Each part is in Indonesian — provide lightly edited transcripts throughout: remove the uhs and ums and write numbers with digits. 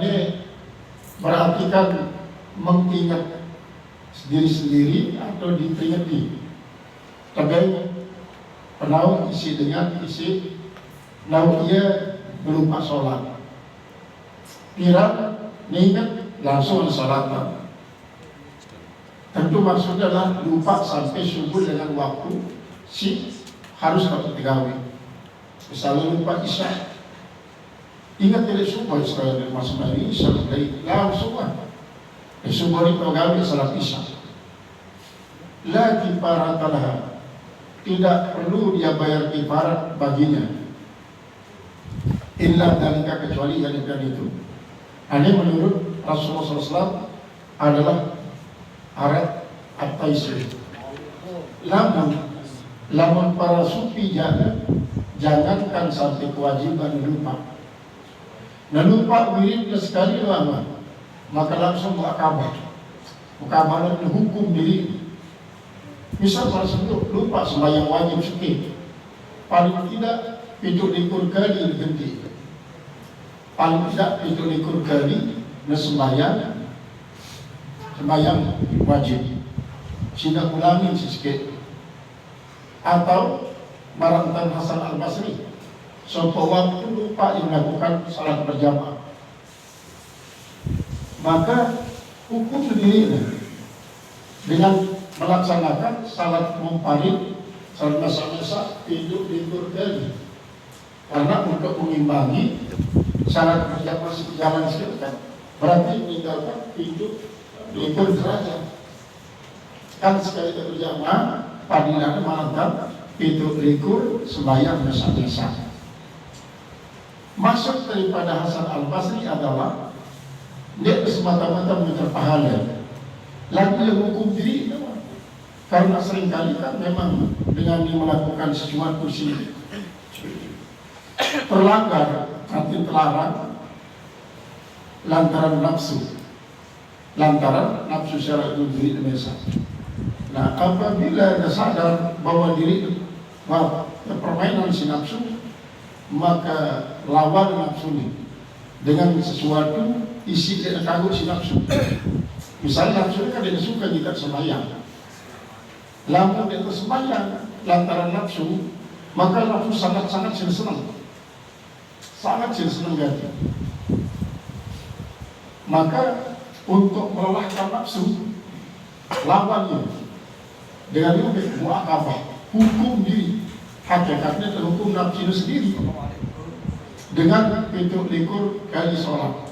Dane berarti kan mengingat diri sendiri atau diperingati. Tapi penau isi dengan isi nau ia berupa sholat. Kira ingat langsung sholat. Tentu maksudnya adalah lupa sampai subuh dengan waktu si harus dapat tegawi. Misalnya lupa isya, ingat tidak subuh sekali masuk dari isya dari langsung subuh itu tegawi salat isya. La kifaratalah, tidak perlu dia bayar kifarat baginya. Illa dalika, kecuali yang itu. Ini menurut Rasulullah SAW adalah arat at-taisir. Lamun para sufi jangankan sampai kewajiban lupa. Lupa wiridnya sekali lama, maka langsung muakabah. Muakabah hukum diri. Misal para sufi lupa sembahyang wajib suki, paling tidak 7 kali diganti. Paling tidak 7 kali sembahyang wajib, tidak ulangi sedikit. Atau Marantan Hasan Al-Basri, suatu waktu lupa yang melakukan salat berjamaah, maka hukum sendiri dengan melaksanakan salat munfarid, salat masa-masa 7 kali, karena untuk mengimbangi salat berjamaah sejalan sekali, berarti meninggalkan 7 derajat. Kan sekali berjamaah padilannya malam 7 sembahyang masa-masa. Maksud daripada Hasan Al-Basri adalah dia semata-mata mengejar pahala, lagi yang hukum diri, karena seringkali kan memang dengan melakukan sesuatu sih terlanggar, arti terlarang lantaran nafsu secara diri biasa. Nah, apabila dia sadar bahwa diri permainan si nafsu, maka lawan nafsu ini dengan sesuatu isi dia takut si nafsu. Misalnya nafsu kan dia suka jika sembahyang, lamun dia sembahyang lantaran nafsu, maka nafsu sangat senang ganti. Maka untuk melelahkan nafsu, lawannya dengan itu muakabah, hukum diri. Hakikatnya terhukum nafsu sendiri dengan 7 kali sholat.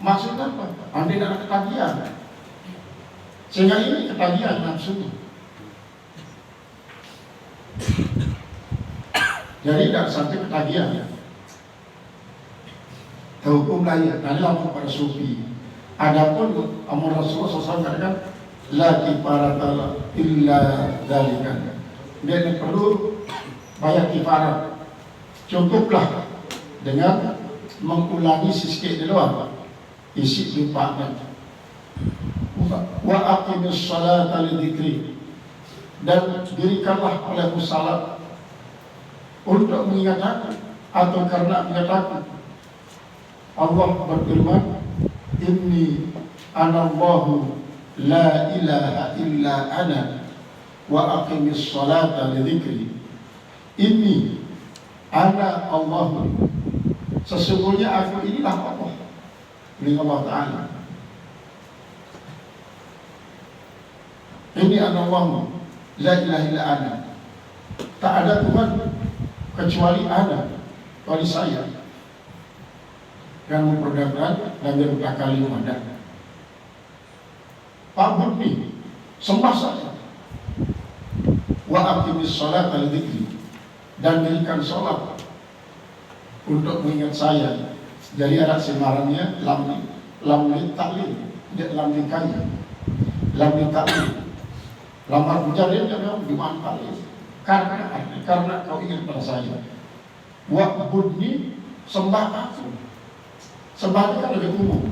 Maksudnya apa? Andai ada ketagihan, sehingga ini ketagihan nafsu. Jadi tidak sampai ketagihan ya. Terhukum layak. Nanti langsung pada sufi. Adapun amar Rasulullah SAW katakan la kifarata illa dzalika. Dia perlu bayar kifarat. Cukuplah dengan mengulangi sikit di luar isi lupanya. Wa aqimis salata lidzikri, dan dirikanlah olehmu salat untuk mengingat aku atau karena mengingat aku. Allah berfirman, inni anallahu la ilaha illa ana wa aqimis salata lidzikri. Inni ana Allah, sesungguhnya aku inilah Allah, ini Allah Ta'ala. Ini ana Allah la ilaha illa ana, tak ada Tuhan kecuali ana, kecuali saya yang memperdagangkan dan berbekali ada. Pabut nih, sembah saja. Wa aqimis salata lidzikri, dan dirikan sholat untuk mengingat saya. Jadi ada semarannya lam taklil, tidak lam dikaya, lam taklil. Lamar bujarin memang dimanfaatkan karena kau ingat pada saya. Wa budni, sembah aku. Sembah itu kan lebih umum.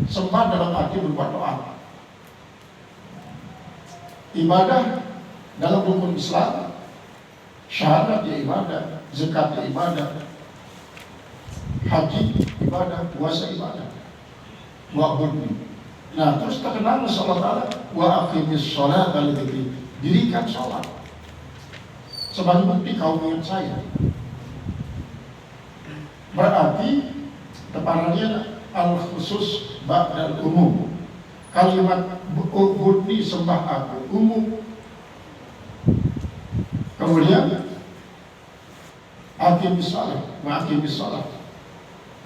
Sembah dalam arti berbuat doa. Ibadah dalam rukun Islam, syahadat ya ibadah, zakat ya ibadah, haji ibadah, puasa ibadah. wa'budni. Nah, terus terkenal Allah Ta'ala wa aqimis sholata li dzikri, dirikan sholat sebagai bukti kau ingat saya. Berarti tepanannya al khusus ba'dal umum. Kalimat ubudni, sembah aku, umum. Kemudian aqimis shalah wa aqimis shalah,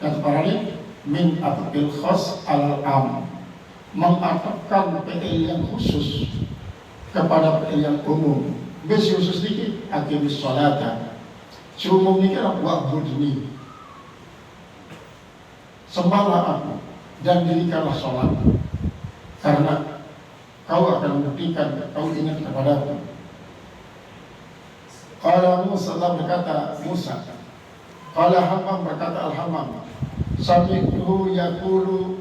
dan tepanannya min atfil khas al am, mengatapkan PL yang khusus kepada PL yang umum. Besi khusus dikit, aqimis sholata, umum ini kan wa'budni, sembahlah aku dan dirikanlah sholat, karena kau akan membuktikan kau ingat kepadaku. Qala Musa, Allah berkata Musa. Qala Hammam, berkata Al-Hammam, sami'tuhu yaqulu,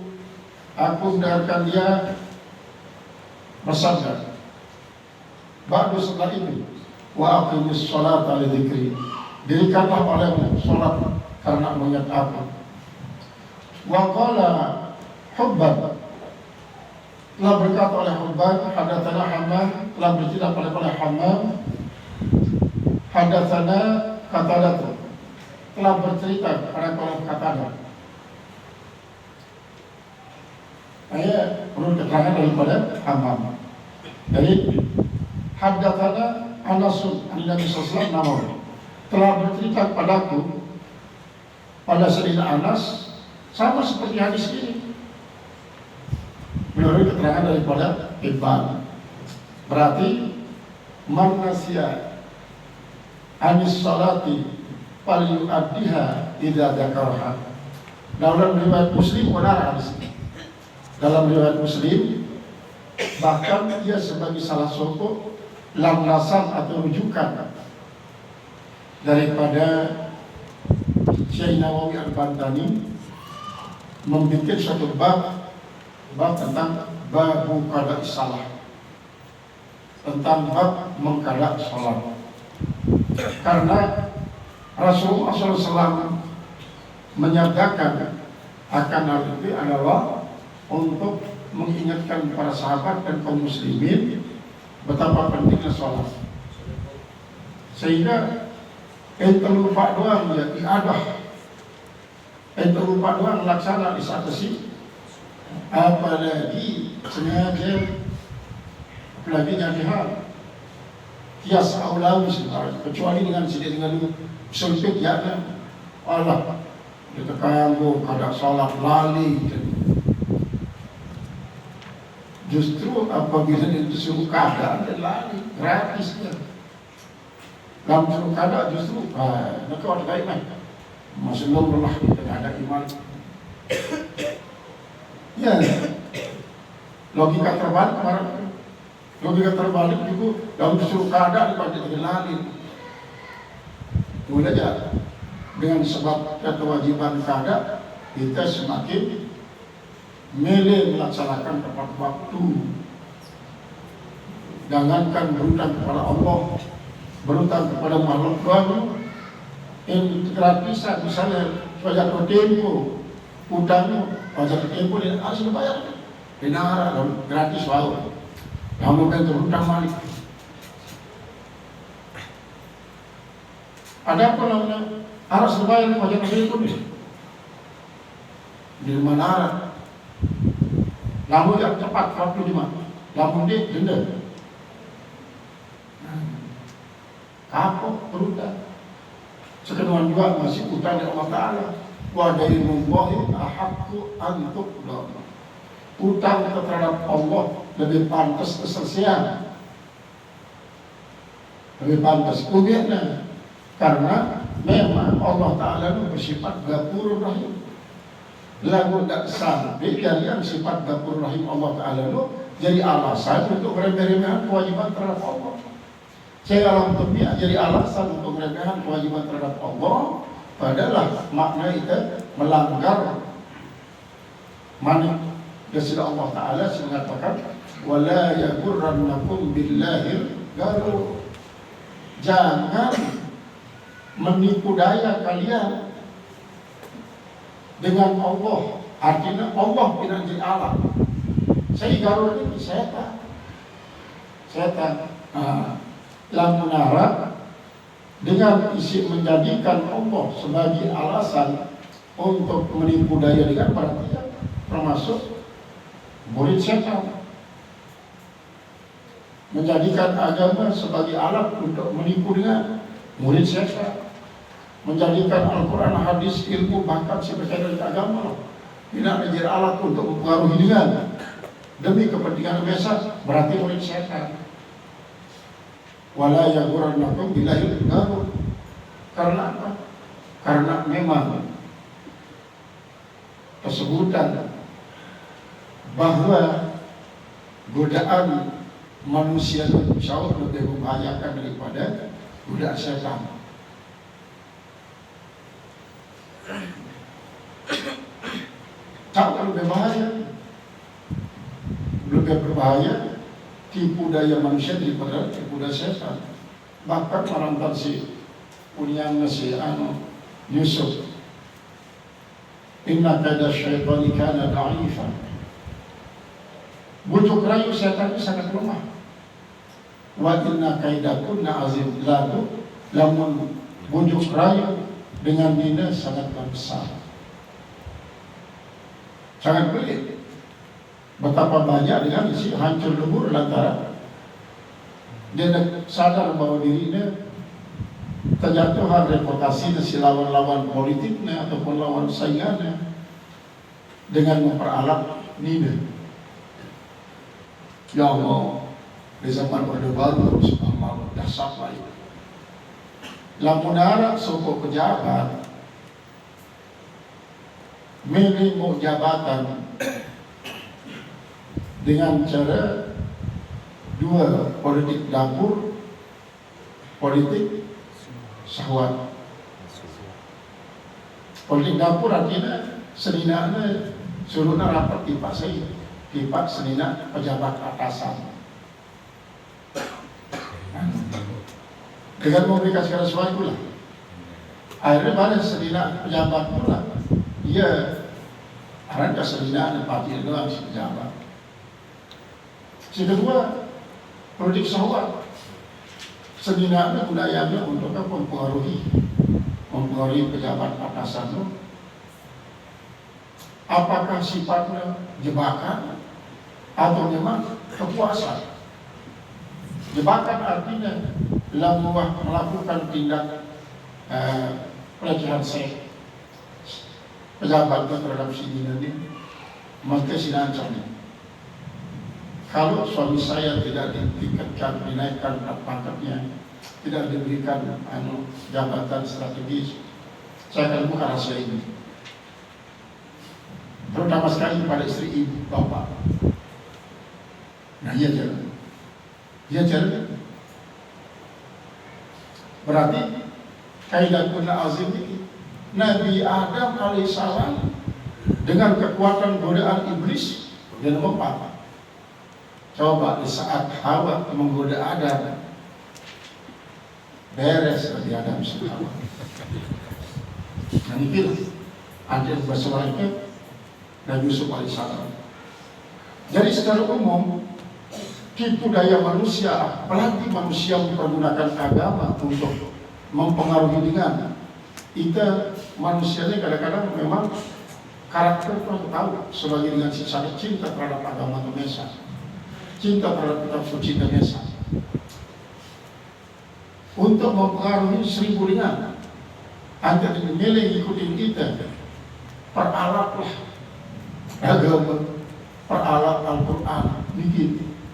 aku mendengarkan dia bersabda, ba'du, setelah itu, wa aqimis sholata li dzikri, dirikanlah olehmu sholat karena mengingat aku. Wa qala Hubban, telah berkata oleh Hubban, hadatsana Hammam, telah bercerita oleh Hammam, hadatsana Qatadah, telah bercerita kepada kaum Qatadah. Saya perlu keterangan daripada Hammam. Jadi hadatsana Anasun Nabi sallallahu alaihi wasallam telah bercerita kepadaku, pada Sayyidina Anas, sama seperti hadis ini. Menurut keterangan daripada Hibban, berarti man nasiya anis salati fal yu'addiha idza dzakaraha. Dalam riwayat Muslim benar hadis ini. Dalam riwayat Muslim, bahkan ia sebagai salah satu landasan atau rujukan daripada Syekh Nawawi Al-Bantani membuat suatu bab tentang babu qada salah, tentang bab mengqada salat. Karena Rasulullah SAW menyatakan akan hal itu adalah untuk mengingatkan para sahabat dan kaum muslimin betapa pentingnya sholat, sehingga ente lupa doang ya iadah, ente lupa doang laksana di saat itu, apalagi sengaja, apalagi nyadihal kias aulawi sebenarnya, kecuali dengan sempit ya kan Allah ditekan kada sholat lali. Justru apabila disuruh kada dan lari gratisnya, dalam suruh kada justru mereka ada kaiman masih lelah, kita ada iman. Ya, logika terbalik kemarin, logika terbalik juga dalam disuruh kada dipakai dengan lari. Boleh aja dengan sebab kewajiban kada kita semakin milih melaksanakan tepat waktu. Jangankan berutang kepada Allah, berutang kepada makhluk baru yang gratisan, misalnya pajak tempo, utangmu pajak tempo dan harus dibayar benar dan gratis wow. Kamu kan berutang balik. Ada apa namanya harus dibayar pajak tempo di mana? Namun yang cepat waktu di mana? Namun dia denda. Kapok berutang. Sekedar juga masih utang dari Allah Ta'ala. Wa dainullahi ahaqqu an tuqda. Utang terhadap Allah lebih pantas keselesaian. Lebih pantas kubiarnya. Karena memang Allah Ta'ala itu bersifat Ghafurur Rahim. Lalu tak sampai yang sifat Ghafur Rahim Allah Ta'ala itu jadi alasan untuk remeh-remehan kewajiban terhadap Allah. Saya alam dunia jadi alasan untuk remeh-remehan kewajiban terhadap Allah, padahal makna itu melanggar manik. Sudah Allah Ta'ala mengatakan wala yaghurrannakum billahil gharur. Jangan menipu daya kalian dengan Allah Artinya Allah tidak jadi Allah. Saya garuk ini setan. Lamun harap dengan isi menjadikan Allah sebagai alasan untuk menipu daya dengan berarti termasuk murid setan. Menjadikan agama sebagai alat untuk menipu dengan murid setan. Menjadikan Al-Quran, hadis, ilmu bahkan sebagai agama tidak menjadi alat untuk mempengaruhi dengan demi kepentingan biasa, berarti murid setan. Wala yaghurrannakum billahil ghurur. Karena apa? Karena memang kesebutan bahwa godaan manusia jauh lebih membahayakan daripada godaan setan. Jauh lebih bahaya, lebih berbahaya tipu daya manusia daripada tipu daya setan. Bahkan marantan si punyanya si Yusuf, inna kaida syaitani kana dha'ifan. Bujuk rayu setan itu sangat lemah. Wa inna kaidakunna azim, lamun bujuk rayu dengan dina sangat besar, sangat pelit. Betapa banyak dengan isi hancur lebur lantaran dia sadar bahwa dirinya kejatuhan reputasi si lawan-lawan politiknya ataupun lawan saingannya dengan memperalat nida. Ya Allah, di zaman Orde Baru amal dasar lain. Lamun harap suku pejabat minimum jabatan dengan cara dua, politik dapur, politik syahwat. Politik dapur artinya seninaknya suruhnya rapat tipak saya, tipak seninak pejabat atasan. Dengan memberikan segala sesuatu lah. Akhirnya pada seninak pejabat pula, ia arahkan seninak partai doang si pejabat. Si kedua, politik syahwat. Seninaknya budayanya untuk mempengaruhi pejabat atasan itu. Apakah sifatnya jebakan atau memang kepuasan? Jebakan artinya lamuah melakukan tindak pelecehan seks pejabat terhadap si ini, maka sinancamnya. Kalau suami saya tidak ditingkatkan, dinaikkan pangkatnya, tidak diberikan jabatan strategis, saya akan buka rahasia ini. Terutama sekali pada istri ibu, bapak. Nah, iya jalan. Iya jalan. Berarti kaidah guna azim ini Nabi Adam alaihissalam dengan kekuatan godaan iblis dan mempat. Coba di saat Hawa menggoda Adam, beres Nabi Adam sama Hawa. Dan itu ada bersuara Nabi Yusuf alaihissalam. Jadi secara umum tipu daya manusia, apalagi manusia mempergunakan agama untuk mempengaruhi dengan kita manusianya kadang-kadang memang karakter kurang tahu sebagai dengan sangat cinta terhadap agama Indonesia, cinta terhadap kitab suci Indonesia, untuk mempengaruhi 1000 dengan agar dimilih ikutin kita, peralatlah agama, peralat Al-Quran bikin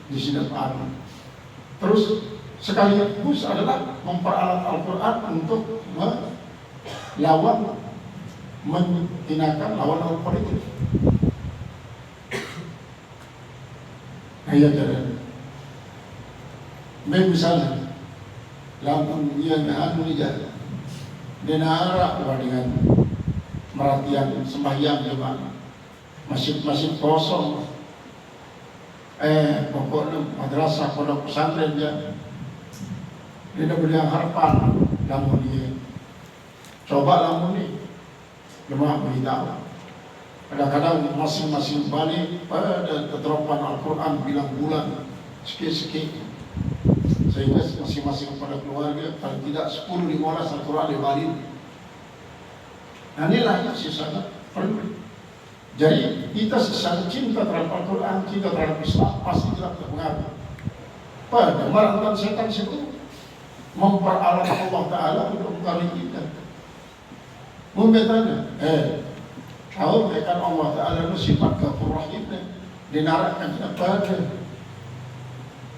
di sini Al-Quran. Terus sekaligus adalah memperalat Al-Quran untuk melawan, menghinakan lawan politik. Ayat jalan. Misalnya, lamun ia anu jalan, denara dengan merhatian sembahyang jemaah, masjid-masjid kosong. Pokoknya madrasah pondok pesantren dia tidak beli harapan. Lamun dia coba lamun ni jemaah beritahu Kadang-kadang masing-masing balik pada keterapan Al-Quran bilang bulan sikit-sikit, sehingga masing-masing pada keluarga paling tidak 10-15 Al-Quran dibalik. Nah inilah yang sangat perlu. Jadi kita secara cinta terhadap Al-Quran, cinta terhadap Islam pasti tidak terpengaruh pada marantan setan itu memperalat Allah Ta'ala untuk mengkali kita. Membetanya, tahu kan Allah Ta'ala itu sifat Ghafur Rahim, dinarakkan kita pada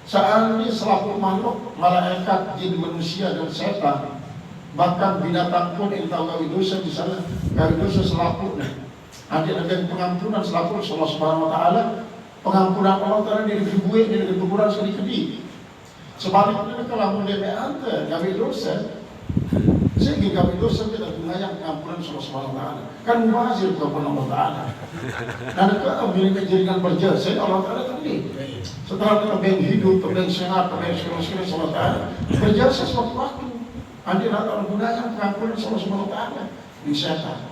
saat ini selaku makhluk, malaikat, jin, manusia dan setan, bahkan binatang pun yang tahu gawi dosa di sana, gawi dosa selaku ada pengampunan selaku Allah Subhanahu Wa Ta'ala, pengampunan Allah Ta'ala dari ribuan, dari berkurang sedikit. Sebaliknya kalau mulai ante gawi dosa, sehingga gawi dosa kita mengayang pengampunan Allah Subhanahu Wa Ta'ala, kan mubazir kepada Allah Ta'ala. Dan kalau bila kejadian berjasa Allah Ta'ala tadi, setelah kita hidup, kita sehat, kita sekolah Allah Ta'ala, berjasa suatu waktu, anda nak menggunakan pengampunan Allah Subhanahu Wa Ta'ala di setan.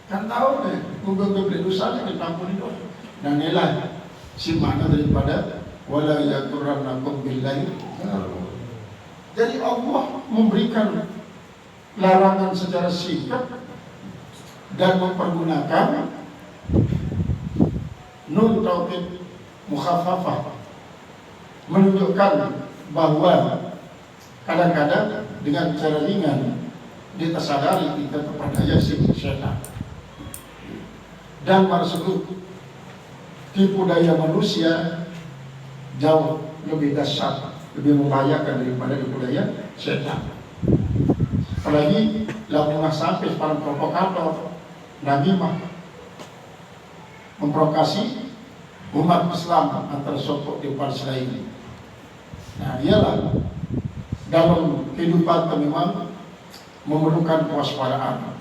Kan tahu deh, beli dosanya kita ampuni dosa. Dan inilah si makna daripada wala yaghurrannakum billahi. Jadi Allah memberikan larangan secara sikap dan mempergunakan nun taukid mukhaffafah, menunjukkan bahwa kadang-kadang dengan cara ringan kita sadari kita terperdaya setan. Dan tersebut tipu daya manusia jauh lebih dahsyat, lebih membahayakan daripada tipu daya setan. Apalagi lamunah sampai para provokator Nabi memprovokasi umat Islam antara sokok di Palestina ini. Nah, ialah dalam kehidupan memang memerlukan kewaspadaan.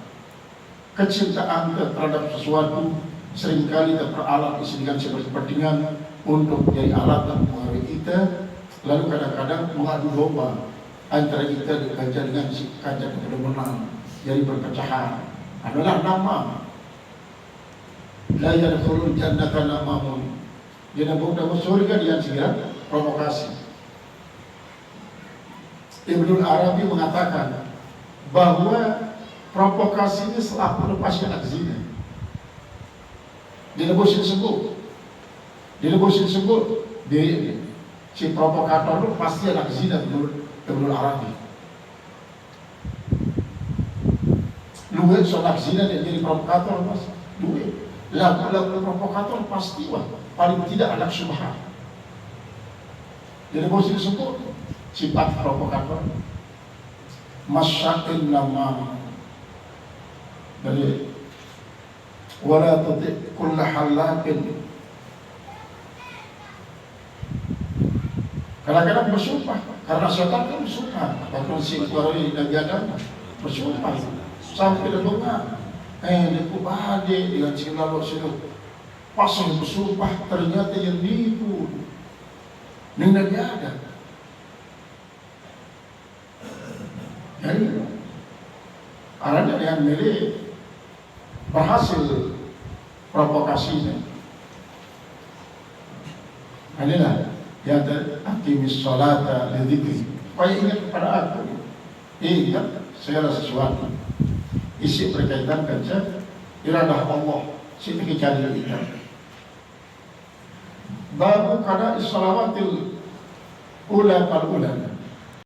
Kecintaan terhadap sesuatu seringkali terperalat dengan kepentingan untuk menjadi alat dan mempengaruhi kita, lalu kadang-kadang mengadu domba antara kita dengan si kaca kepada menang, jadi perpecahan. Adalah nama la yadkhulul jannata namamun, dia nak masuk surga dia segera provokasi. Ibnu Arabi mengatakan bahwa provokasi ini selaku lepaskan anak zina. Dilebusin sebut, dia si provokator itu pasti anak zina menurut Ibnu Arabi. Luwet soal anak zina dia jadi provokator mas, luwet. Lagu provokator pasti wah paling tidak anak subhan. Dilebusin sebut sifat provokator. Masyakin nama dari wala tuti kulla halakin. Kadang-kadang bersumpah karena setan kan bersumpah, bahkan si kuari Nabi Adam bersumpah sampai dia bunga dia kubade dengan lalu situ pasang bersumpah ternyata yang nipu dengan Nabi Adam. Jadi karena dengan milih berhasil provokasinya. Inilah yang akimis sholata lidzikri. Supaya ingat kepada aku, ingat segala sesuatu. Isi berkaitan dengan iradah Allah, sini cari kita. Babu kada salawatil ula fal ula.